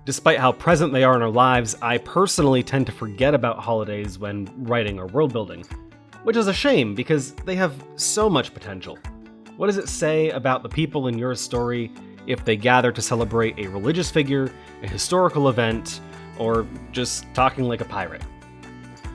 Despite how present they are in our lives, I personally tend to forget about holidays when writing or world building, which is a shame because they have so much potential. What does it say about the people in your story if they gather to celebrate a religious figure, a historical event, or just talking like a pirate?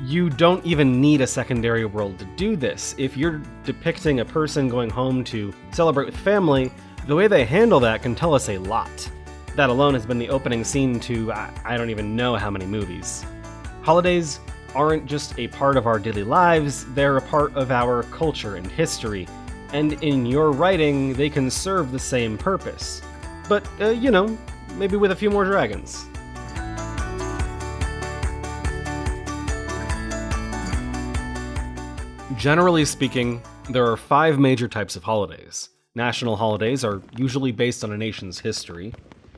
You don't even need a secondary world to do this. If you're depicting a person going home to celebrate with family, the way they handle that can tell us a lot. That alone has been the opening scene to I don't even know how many movies. Holidays aren't just a part of our daily lives, they're a part of our culture and history, and in your writing, they can serve the same purpose. But, maybe with a few more dragons. Generally speaking, there are 5 major types of holidays. National holidays are usually based on a nation's history.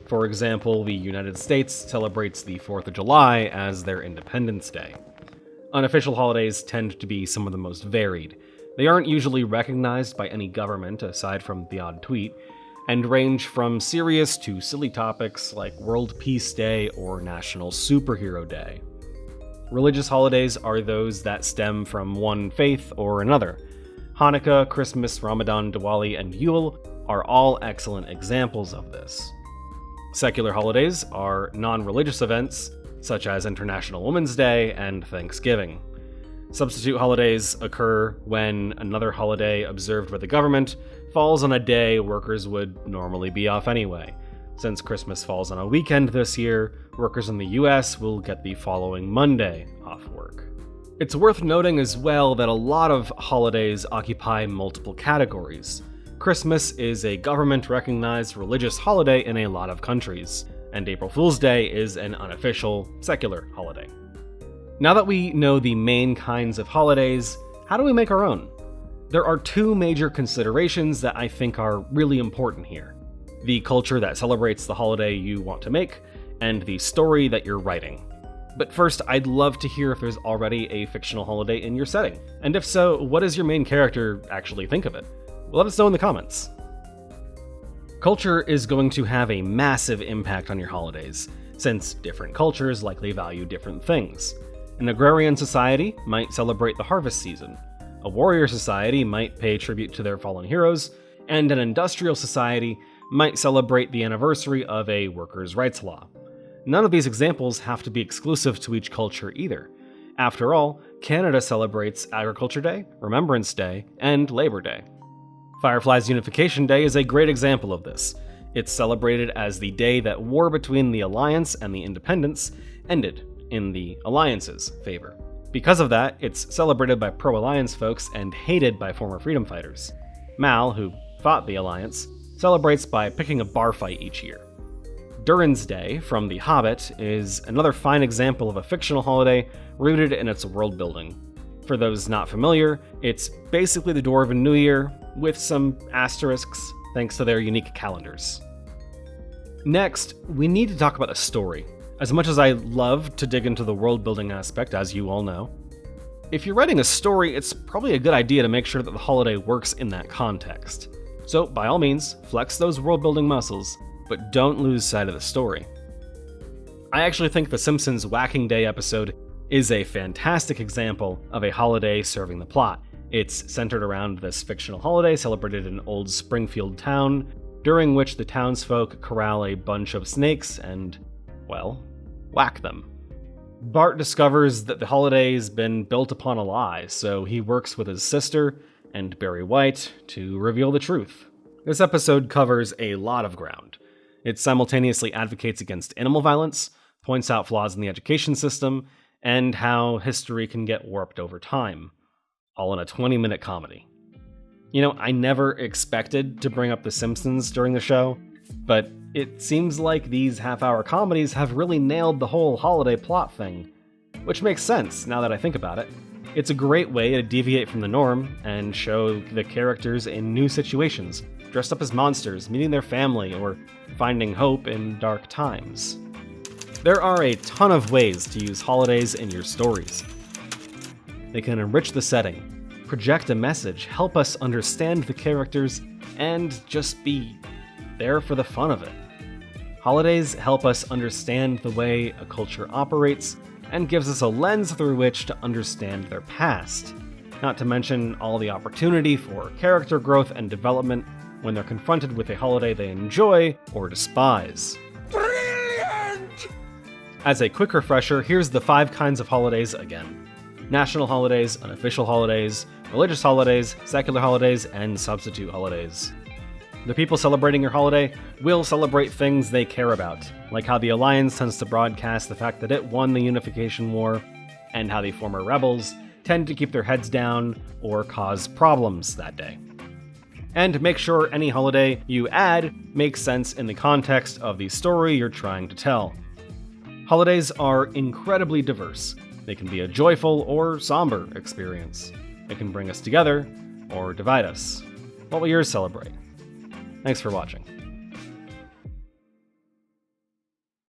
For example, the United States celebrates the 4th of July as their Independence Day. Unofficial holidays tend to be some of the most varied. They aren't usually recognized by any government aside from the odd tweet, and range from serious to silly topics like World Peace Day or National Superhero Day. Religious holidays are those that stem from one faith or another. Hanukkah, Christmas, Ramadan, Diwali, and Yule are all excellent examples of this. Secular holidays are non-religious events, such as International Women's Day and Thanksgiving. Substitute holidays occur when another holiday observed by the government falls on a day workers would normally be off anyway. Since Christmas falls on a weekend this year, workers in the US will get the following Monday off work. It's worth noting as well that a lot of holidays occupy multiple categories. Christmas is a government-recognized religious holiday in a lot of countries, and April Fool's Day is an unofficial, secular holiday. Now that we know the main kinds of holidays, how do we make our own? There are 2 major considerations that I think are really important here. The culture that celebrates the holiday you want to make, and the story that you're writing. But first, I'd love to hear if there's already a fictional holiday in your setting, and if so, what does your main character actually think of it? Let us know in the comments. Culture is going to have a massive impact on your holidays, since different cultures likely value different things. An agrarian society might celebrate the harvest season, a warrior society might pay tribute to their fallen heroes, and an industrial society might celebrate the anniversary of a workers' rights law. None of these examples have to be exclusive to each culture either. After all, Canada celebrates Agriculture Day, Remembrance Day, and Labor Day. Firefly's Unification Day is a great example of this. It's celebrated as the day that war between the Alliance and the Independents ended in the Alliance's favor. Because of that, it's celebrated by pro-Alliance folks and hated by former freedom fighters. Mal, who fought the Alliance, celebrates by picking a bar fight each year. Durin's Day from The Hobbit is another fine example of a fictional holiday rooted in its world building. For those not familiar, it's basically the Dwarven New Year, with some asterisks thanks to their unique calendars. Next, we need to talk about a story. As much as I love to dig into the world building aspect, as you all know, if you're writing a story, it's probably a good idea to make sure that the holiday works in that context. So, by all means, flex those world building muscles, but don't lose sight of the story. I actually think The Simpsons' Whacking Day episode is a fantastic example of a holiday serving the plot. It's centered around this fictional holiday celebrated in old Springfield town, during which the townsfolk corral a bunch of snakes and, well, whack them. Bart discovers that the holiday's been built upon a lie, so he works with his sister and Barry White to reveal the truth. This episode covers a lot of ground. It simultaneously advocates against animal violence, points out flaws in the education system, and how history can get warped over time. All in a 20-minute comedy. I never expected to bring up The Simpsons during the show, but it seems like these half-hour comedies have really nailed the whole holiday plot thing, which makes sense now that I think about it. It's a great way to deviate from the norm and show the characters in new situations, dressed up as monsters, meeting their family, or finding hope in dark times. There are a ton of ways to use holidays in your stories. They can enrich the setting, project a message, help us understand the characters, and just be there for the fun of it. Holidays help us understand the way a culture operates and gives us a lens through which to understand their past. Not to mention all the opportunity for character growth and development when they're confronted with a holiday they enjoy or despise. Brilliant! As a quick refresher, here's the 5 kinds of holidays again: national holidays, unofficial holidays, religious holidays, secular holidays, and substitute holidays. The people celebrating your holiday will celebrate things they care about, like how the Alliance tends to broadcast the fact that it won the Unification War, and how the former rebels tend to keep their heads down or cause problems that day. And make sure any holiday you add makes sense in the context of the story you're trying to tell. Holidays are incredibly diverse. They can be a joyful or somber experience. They can bring us together or divide us. What will yours celebrate? Thanks for watching.